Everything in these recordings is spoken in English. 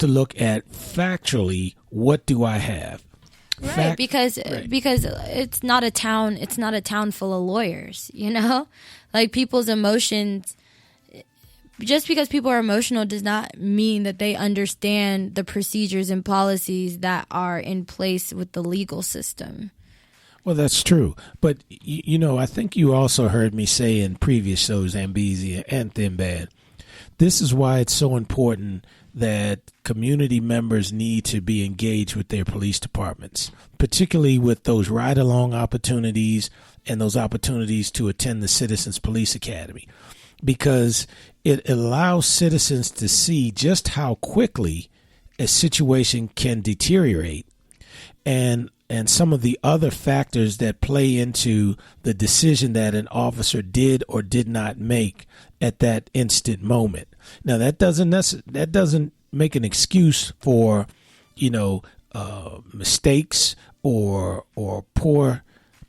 to look at factually, what do I have? Right, because it's not a town full of lawyers, you know? Like, people's emotions, just because people are emotional does not mean that they understand the procedures and policies that are in place with the legal system. Well, that's true. But, I think you also heard me say in previous shows, Ambizia and Thinbad, this is why it's so important that community members need to be engaged with their police departments, particularly with those ride-along opportunities and those opportunities to attend the Citizens Police Academy, because it allows citizens to see just how quickly a situation can deteriorate and some of the other factors that play into the decision that an officer did or did not make at that instant moment. Now, that doesn't make an excuse for, mistakes or poor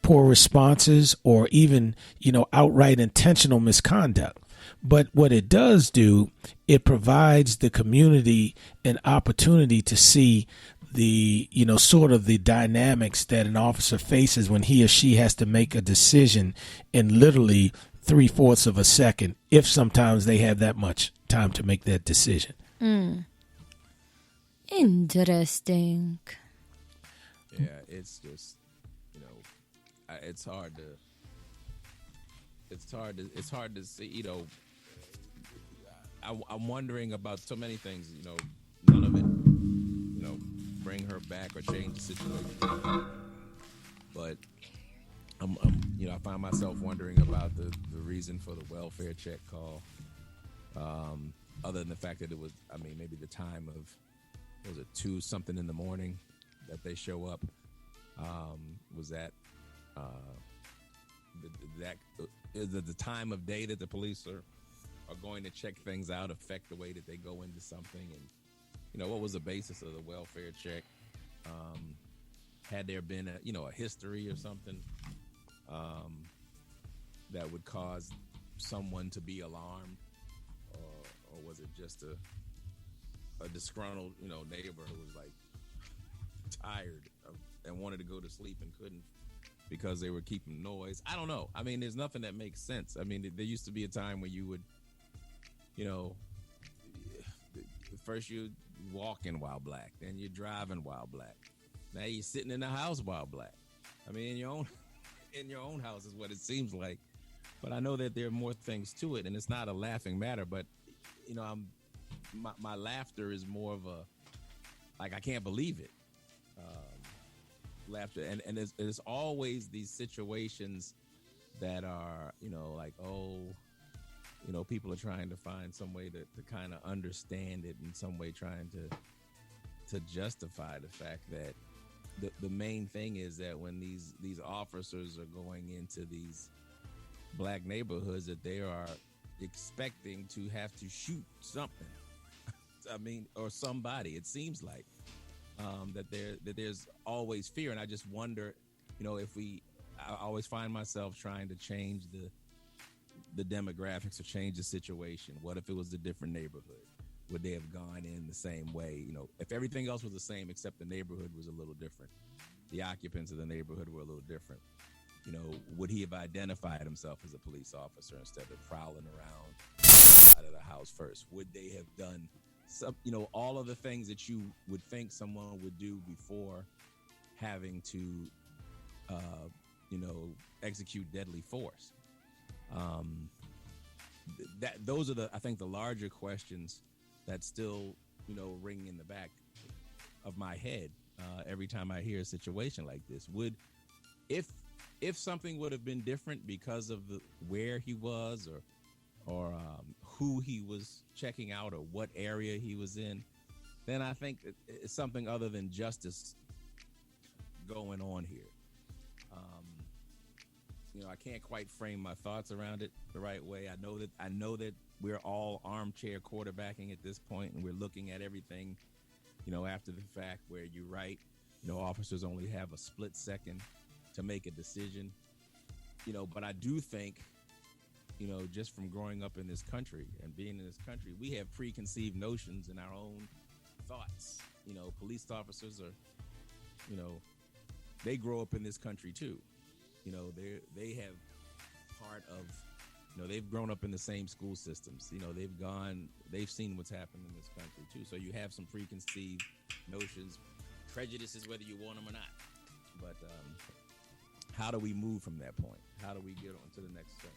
responses or even, outright intentional misconduct. But what it does do, it provides the community an opportunity to see the, sort of the dynamics that an officer faces when he or she has to make a decision in literally 3/4 of a second, if sometimes they have that much time to make that decision. Interesting. Yeah, it's just, it's hard to see, I'm wondering about so many things, none of it, bring her back or change the situation. But I find myself wondering about the reason for the welfare check call. Other than the fact that it was, maybe the time of, was it 2 something in the morning that they show up? Was that is the time of day that the police are going to check things out affect the way that they go into something? And what was the basis of the welfare check? Had there been a history or something that would cause someone to be alarmed, or was it just a disgruntled neighbor who was like tired and wanted to go to sleep and couldn't because they were keeping noise? I don't know. There's nothing that makes sense. There used to be a time when you would, first you walking while black, then you're driving while black. Now you're sitting in the house while black. In your own house is what it seems like. But I know that there are more things to it, and it's not a laughing matter. But my laughter is more of a, like, I can't believe it. Laughter, and there's always these situations that are people are trying to find some way to kind of understand it, in some way trying to justify the fact that the main thing is that when these officers are going into these black neighborhoods, that they are expecting to have to shoot something. Or somebody. It seems like that there's always fear, and I just wonder, I always find myself trying to change the demographics or change the situation. What if it was a different neighborhood? Would they have gone in the same way? If everything else was the same except the neighborhood was a little different, the occupants of the neighborhood were a little different, would he have identified himself as a police officer instead of prowling around out of the house first? Would they have done some, all of the things that you would think someone would do before having to, execute deadly force? Those are I think the larger questions that still, ring in the back of my head every time I hear a situation like this. If something would have been different because of where he was or who he was checking out or what area he was in, then I think it's something other than justice going on here. I can't quite frame my thoughts around it the right way. I know that we're all armchair quarterbacking at this point, and we're looking at everything, after the fact, where you're right. Officers only have a split second to make a decision. But I do think, just from growing up in this country and being in this country, we have preconceived notions in our own thoughts. Police officers are, you know, they grow up in this country too. They have part of, they've grown up in the same school systems. They've seen what's happened in this country too. So you have some preconceived notions, prejudices, whether you want them or not. But how do we move from that point? How do we get on to the next step?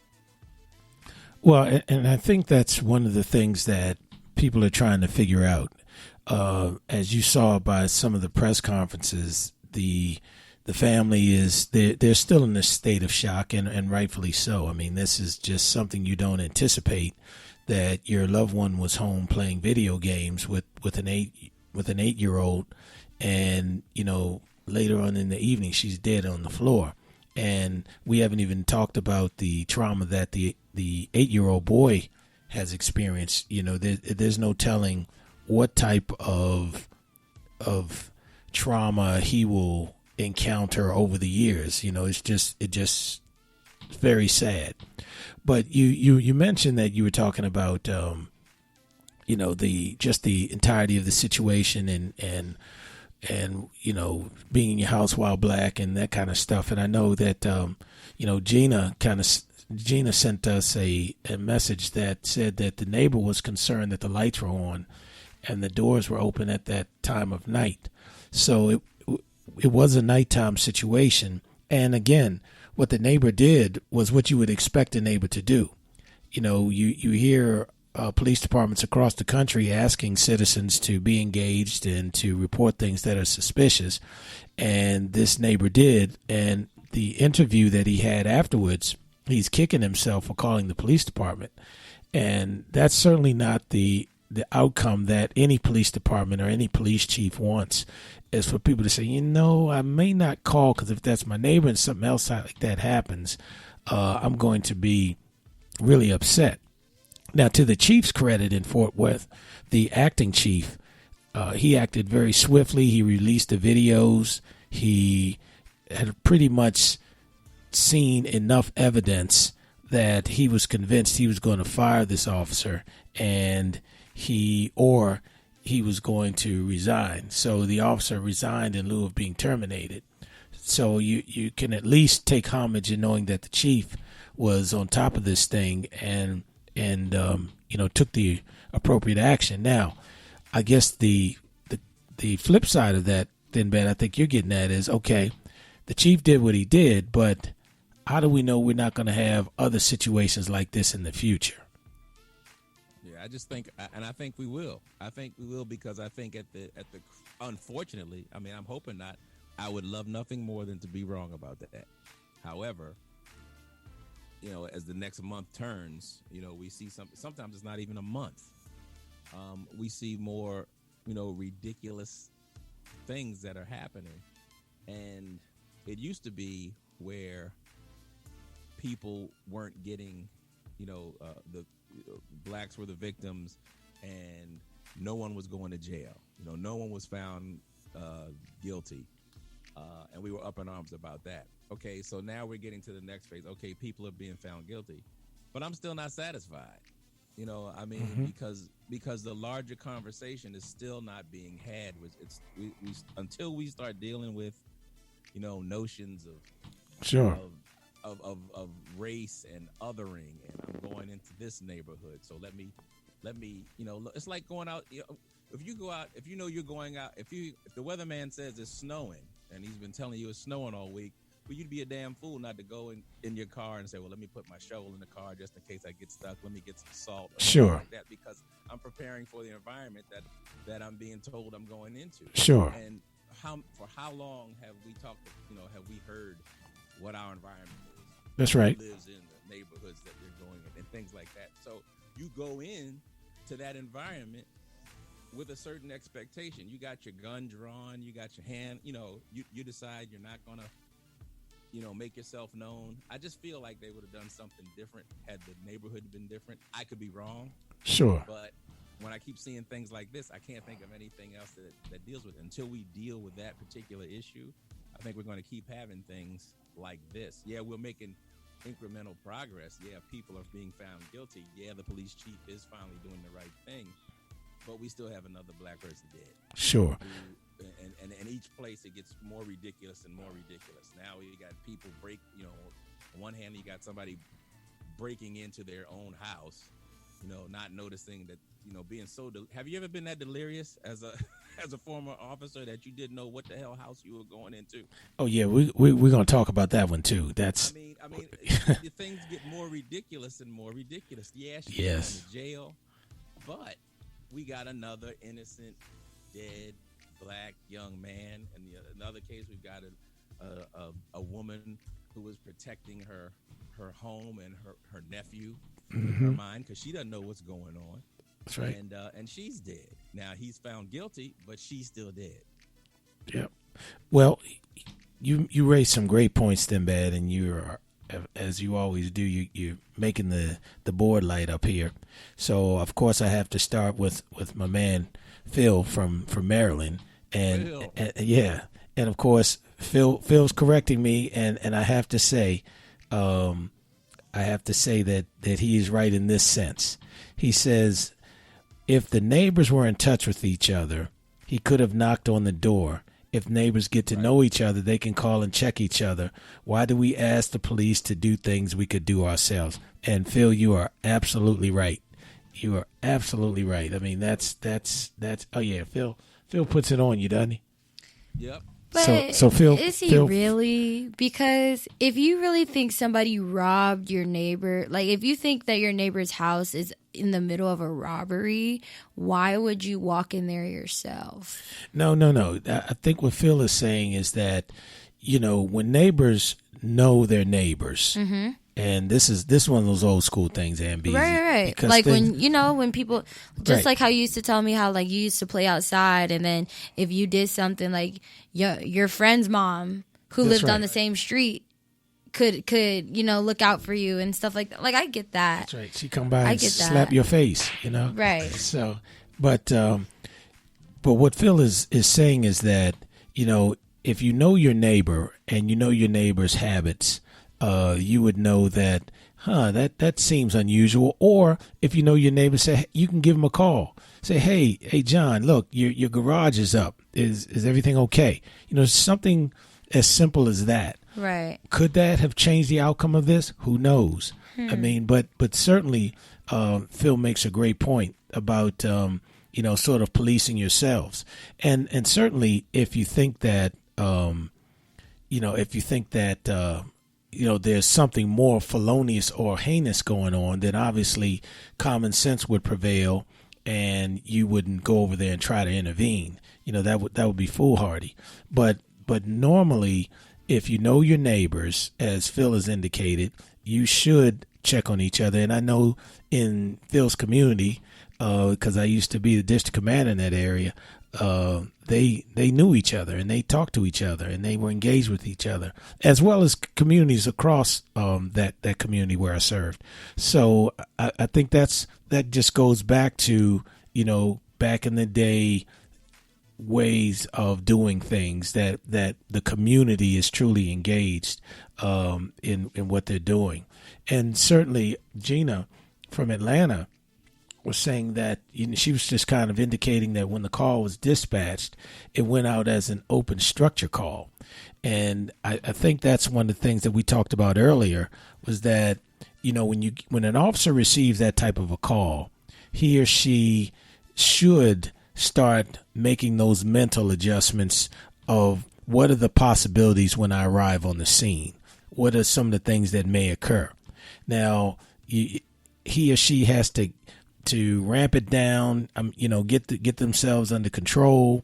Well, and I think that's one of the things that people are trying to figure out. As you saw by some of the press conferences, the family they're still in this state of shock, and rightfully so. I mean, this is just something you don't anticipate, that your loved one was home playing video games with an 8-year-old, and later on in the evening she's dead on the floor. And we haven't even talked about the trauma that the 8-year-old boy has experienced. There's no telling what type of trauma he will encounter over the years. It's just very sad. But you mentioned that you were talking about the entirety of the situation and being in your house while black and that kind of stuff. And I know that Gina sent us a message that said that the neighbor was concerned that the lights were on and the doors were open at that time of night. So it was a nighttime situation. And again, what the neighbor did was what you would expect a neighbor to do. You hear police departments across the country asking citizens to be engaged and to report things that are suspicious. And this neighbor did. And the interview that he had afterwards, he's kicking himself for calling the police department. And that's certainly not the outcome that any police department or any police chief wants, is for people to say, I may not call because if that's my neighbor and something else like that happens, I'm going to be really upset. Now, to the chief's credit in Fort Worth, the acting chief, he acted very swiftly. He released the videos. He had pretty much seen enough evidence that he was convinced he was going to fire this officer, and he was going to resign. So the officer resigned in lieu of being terminated. So you can at least take homage in knowing that the chief was on top of this thing and took the appropriate action. Now, I guess the flip side of that, then, Ben, I think you're getting at is, okay, the chief did what he did, but how do we know we're not going to have other situations like this in the future? I just think, and I think we will. I think we will because I think unfortunately, I mean, I'm hoping not. I would love nothing more than to be wrong about that. However, as the next month turns, we see sometimes it's not even a month. We see more, ridiculous things that are happening. And it used to be where people weren't getting, the blacks were the victims and no one was going to jail. No one was found guilty. And we were up in arms about that. Okay, so now we're getting to the next phase. Okay, people are being found guilty, but I'm still not satisfied. Because the larger conversation is still not being had. We until we start dealing with, notions of sure of race and othering, and I'm going into this neighborhood, so let me, it's like going out. If you go out, if you're going out, if the weatherman says it's snowing and he's been telling you it's snowing all week, well, you'd be a damn fool not to go in your car and say, well, let me put my shovel in the car just in case I get stuck. Let me get some salt. Sure. Like that, because I'm preparing for the environment that I'm being told I'm going into. Sure. And for how long have we talked, have we heard what our environment is? That's right. Who lives in the neighborhoods that you're going in and things like that. So you go in to that environment with a certain expectation. You got your gun drawn, you got your hand, you decide you're not going to, make yourself known. I just feel like they would have done something different had the neighborhood been different. I could be wrong. Sure. But when I keep seeing things like this, I can't think of anything else that deals with it. Until we deal with that particular issue, I think we're going to keep having things like this. Yeah, we're making incremental progress. Yeah, people are being found guilty. Yeah, the police chief is finally doing the right thing. but we still have another black person dead. Sure. And each place it gets more ridiculous and more ridiculous. Now you got people on one hand you got somebody breaking into their own house, not noticing that, being so. Have you ever been that delirious as a as a former officer that you didn't know what the hell house you were going into? Oh yeah, we're gonna talk about that one too. That's. I mean, the things get more ridiculous and more ridiculous. Yes. Going to jail, but we got another innocent, dead black young man. And in another case, we've got a woman who was protecting her home and her nephew in her mind because she doesn't know what's going on. That's right. And she's dead. Now he's found guilty, but she's still dead. Yeah. Well, you raised some great points, Sinbad, and you're, as you always do, you're making the board light up here. So of course I have to start with my man Phil from Maryland, and yeah, and of course Phil's correcting me, and I have to say, that he is right in this sense. He says, if the neighbors were in touch with each other, he could have knocked on the door. If neighbors get to know each other, they can call and check each other. Why do we ask the police to do things we could do ourselves? And Phil, you are absolutely right. You are absolutely right. I mean, that's. Oh yeah, Phil puts it on you, doesn't he? Yep. But so Phil, is he really? Because if you really think somebody robbed your neighbor, like if you think that your neighbor's house is in the middle of a robbery, why would you walk in there yourself? No. I think what Phil is saying is that, when neighbors know their neighbors, and this is one of those old school things, Ambi. Right. Like when people, just like how you used to tell me how like you used to play outside, and then if you did something like your friend's mom who lived on the same street could look out for you and stuff like that. Like I get that. That's right. She come by and slap your face, Right. So, but what Phil is saying is that, if you know your neighbor and you know your neighbor's habits, you would know that, that seems unusual. Or if you know your neighbor, you can give him a call. Say, hey, John, look, your garage is up. Is everything okay? Something as simple as that. Right. Could that have changed the outcome of this? Who knows? I mean, but certainly, Phil makes a great point about, sort of policing yourselves. And certainly if you think that, there's something more felonious or heinous going on, then obviously common sense would prevail and you wouldn't go over there and try to intervene. That would be foolhardy. But normally, if you know your neighbors, as Phil has indicated, you should check on each other. And I know in Phil's community, because I used to be the district commander in that area, they knew each other and they talked to each other and they were engaged with each other, as well as communities across that community where I served. So I think that just goes back to, back in the day, ways of doing things that the community is truly engaged in what they're doing. And certainly Gina from Atlanta was saying that she was just kind of indicating that when the call was dispatched, it went out as an open structure call. And I think that's one of the things that we talked about earlier was that, when an officer receives that type of a call, he or she should start making those mental adjustments of what are the possibilities when I arrive on the scene? What are some of the things that may occur? Now, he or she has to ramp it down, get themselves under control,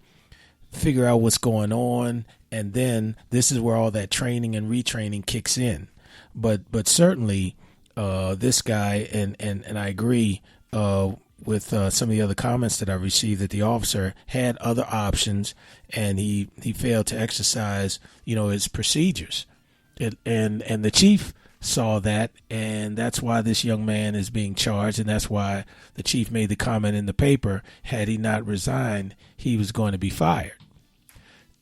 figure out what's going on, and then this is where all that training and retraining kicks in. But certainly, this guy and I agree with some of the other comments that I received that the officer had other options and he failed to exercise, his procedures, and the chief saw that, and that's why this young man is being charged, and that's why the chief made the comment in the paper, had he not resigned, he was going to be fired.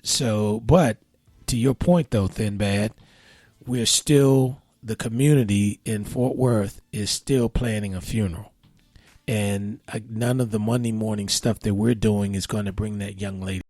So, but to your point though, Sinbad, the community in Fort Worth is still planning a funeral. And none of the Monday morning stuff that we're doing is going to bring that young lady